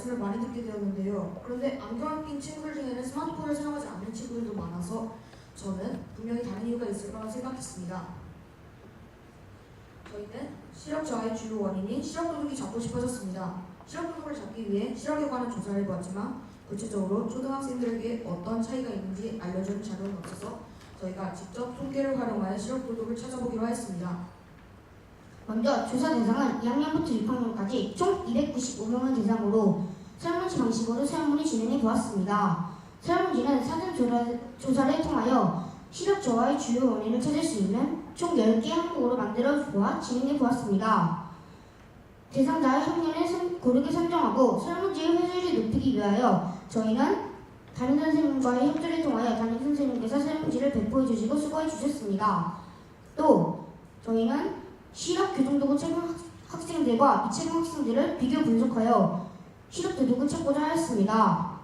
말씀을 많이 듣게 되었는데요. 그런데 안경을 낀 친구들 중에는 스마트폰을 사용하지 않는 친구들도 많아서 저는 분명히 다른 이유가 있을 거라 생각했습니다. 저희는 시력 저하의 주요 원인인 시력 도둑이 잡고 싶어졌습니다. 시력 도둑을 잡기 위해 시력에 관한 조사를 해보았지만 구체적으로 초등학생들에게 어떤 차이가 있는지 알려주는 자료는 없어서 저희가 직접 통계를 활용하여 시력 도둑을 찾아보기로 하였습니다. 먼저 조사 대상은 2학년부터 6학년까지 총 295명을 대상으로 설문지 방식으로 설문을 진행해 보았습니다. 설문지는 사전 조사를 통하여 시력 저하의 주요 원인을 찾을 수 있는 총 10개 항목으로 만들어 보아 진행해 보았습니다. 대상자의 학년을 고르게 선정하고 설문지의 회수율을 높이기 위하여 저희는 담임 선생님과의 협조를 통하여 담임 선생님께서 설문지를 배포해 주시고 수고해 주셨습니다. 또 저희는 시력 교정도구 채용 학생들과 미채용 학생들을 비교 분석하여 시력 도둑을 찾고자 하였습니다.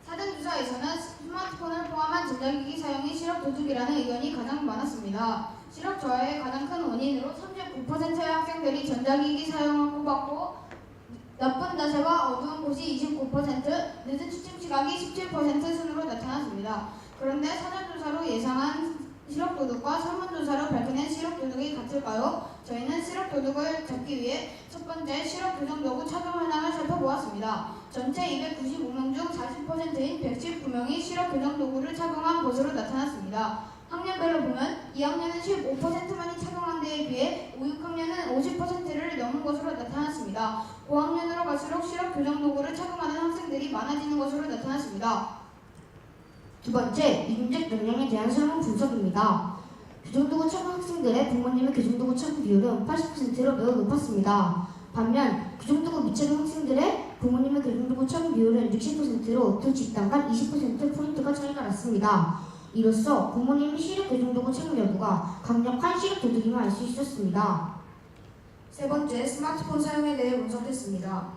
사전조사에서는 스마트폰을 포함한 전자기기 사용이 시력 도둑이라는 의견이 가장 많았습니다. 시력 저하의 가장 큰 원인으로 39%의 학생들이 전자기기 사용을 꼽았고 나쁜 자세와 어두운 곳이 29%, 늦은 취침 시각이 17% 순으로 나타났습니다. 그런데 사전조사로 예상한 시력도둑과 설문조사로 밝혀낸 시력도둑이 같을까요? 저희는 시력도둑을 잡기 위해 첫 번째 시력교정도구 착용 현황을 살펴보았습니다. 전체 295명 중 40%인 119명이 시력교정도구를 착용한 것으로 나타났습니다. 학년별로 보면 2학년은 15%만이 착용한 데에 비해 5, 6학년은 50%를 넘은 것으로 나타났습니다. 고학년으로 갈수록 시력교정도구를 착용하는 학생들이 많아지는 것으로 나타났습니다. 두 번째, 이중적 역량에 대한 설문 분석입니다. 교정도구 착용 학생들의 부모님의 교정도구 착용 비율은 80%로 매우 높았습니다. 반면 교정도구 미착용 학생들의 부모님의 교정도구 착용 비율은 60%로 두 집단 간 20%포인트가 차이가 났습니다. 이로써 부모님의 시력 교정도구 착용 여부가 강력한 시력 도둑임을 알 수 있었습니다. 세 번째, 스마트폰 사용에 대해 분석했습니다.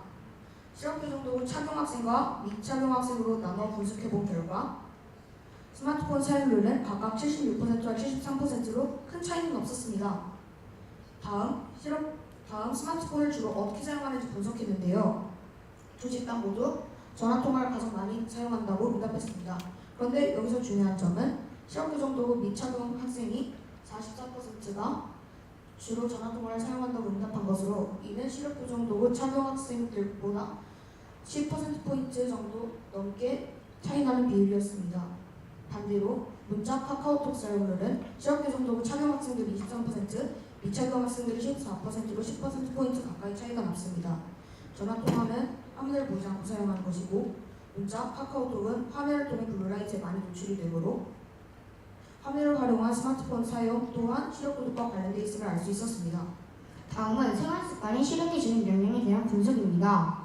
시력 교정도구 착용 학생과 미착용 학생으로 나눠 분석해본 결과 스마트폰 사용률은 각각 76%와 73%로 큰 차이는 없었습니다. 다음 스마트폰을 주로 어떻게 사용하는지 분석했는데요. 두 집단 모두 전화통화를 가장 많이 사용한다고 응답했습니다. 그런데 여기서 중요한 점은 시력교정도구 미착용 학생이 44%가 주로 전화통화를 사용한다고 응답한 것으로 이는 시력교정도구 착용 학생들보다 10%포인트 정도 넘게 차이나는 비율이었습니다. 반대로 문자 카카오톡 사용률은 시력교정도구 착용 학생들이 23%, 미착용 학생들이 14%로 10%포인트 가까이 차이가 났습니다. 전화통화는 화면을 보지 않고 사용하는 것이고 문자, 카카오톡은 화면을 통해 블루라이트에 많이 노출이 되므로 화면을 활용한 스마트폰 사용 또한 시력도둑과 관련되어 있음을 알 수 있었습니다. 다음은 생활습관이 시력에 주는 영향에 대한 분석입니다.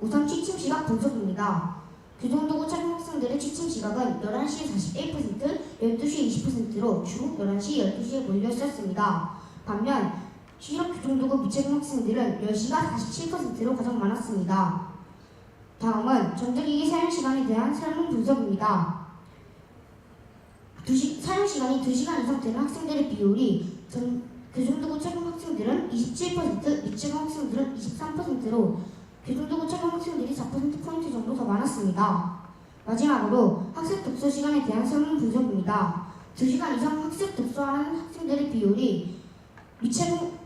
우선 취침시각 분석입니다. 교정도구 착용 학생들의 취침시각은 11시 41%, 12시 20%로 주 11시, 12시에 몰려 있었습니다. 반면 시력 교정도구 미착용 학생들은 10시가 47%로 가장 많았습니다. 다음은 전자기기 사용시간에 대한 설문 분석입니다. 사용시간이 2시간 이상 되는 학생들의 비율이 교정도구 착용 학생들은 27%, 미착용 학생들은 23%로 교정도구 착용 학생들이 4%포인트 정도 더 많았습니다. 마지막으로 학습 독서 시간에 대한 설문 분석입니다. 2시간 이상 학습 독서하는 학생들의 비율이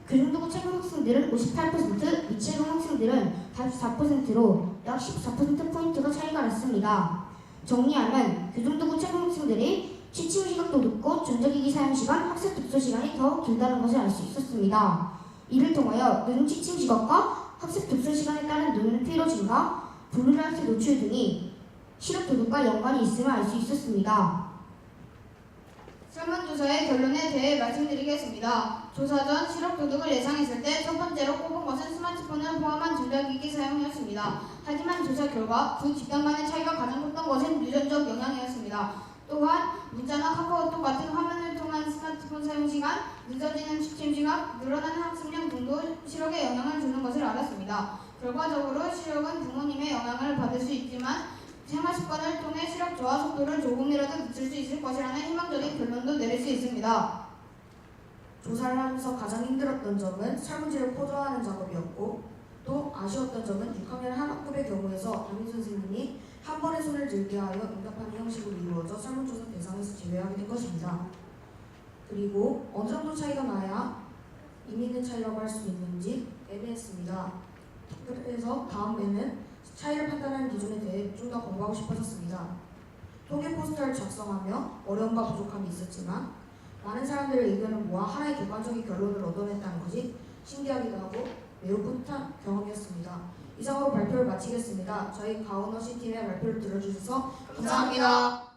교정도구 착용 학생들은 58%, 미착용 학생들은 44%로 약 14%포인트가 차이가 났습니다. 정리하면 교정도구 착용 학생들이 취침시각도 높고 전자기기 사용시간, 학습 독서 시간이 더 길다는 것을 알 수 있었습니다. 이를 통하여 늦은 취침시각과 학습 독서 시간에 따른 눈의 피로 증가, 블루라이트 노출 등이 시력 도둑과 연관이 있음을 알 수 있었습니다. 설문조사의 결론에 대해 말씀드리겠습니다. 조사 전 시력 도둑을 예상했을 때 첫 번째로 꼽은 것은 스마트폰을 포함한 전자기기 사용이었습니다. 하지만 조사 결과 두 집단 간의 차이가 가장 컸던 것은 유전적 영향이었습니다. 또한 문자나 카카오톡 같은 화면을 통한 스마트폰 사용시간, 늦어지는 취침시간, 늘어나는 학습량 등도 시력에 영향을 주는 것을 알았습니다. 결과적으로 시력은 부모님의 영향을 받을 수 있지만 생활습관을 통해 시력 저하 속도를 조금이라도 늦출 수 있을 것이라는 희망적인 결론도 내릴 수 있습니다. 조사를 하면서 가장 힘들었던 점은 설문지를 코드화하는 작업이었고 또 아쉬웠던 점은 6학년 한 학급의 경우에서 담임 선생님이 한 번에 손을 들게 하여 응답하는 형식으로 이루어져 설문조사 대상에서 제외하게 된 것입니다. 그리고 어느 정도 차이가 나야 의미 있는 차이라고 할 수 있는지 애매했습니다. 그래서 다음에는 차이를 판단하는 기준에 대해 좀 더 공부하고 싶어졌습니다. 통계 포스터를 작성하며 어려움과 부족함이 있었지만 많은 사람들의 의견을 모아 하나의 객관적인 결론을 얻어냈다는 것이 신기하기도 하고 매우 뿌듯한 경험이었습니다. 이상으로 발표를 마치겠습니다. 저희 가온어시 팀의 발표를 들어주셔서 감사합니다.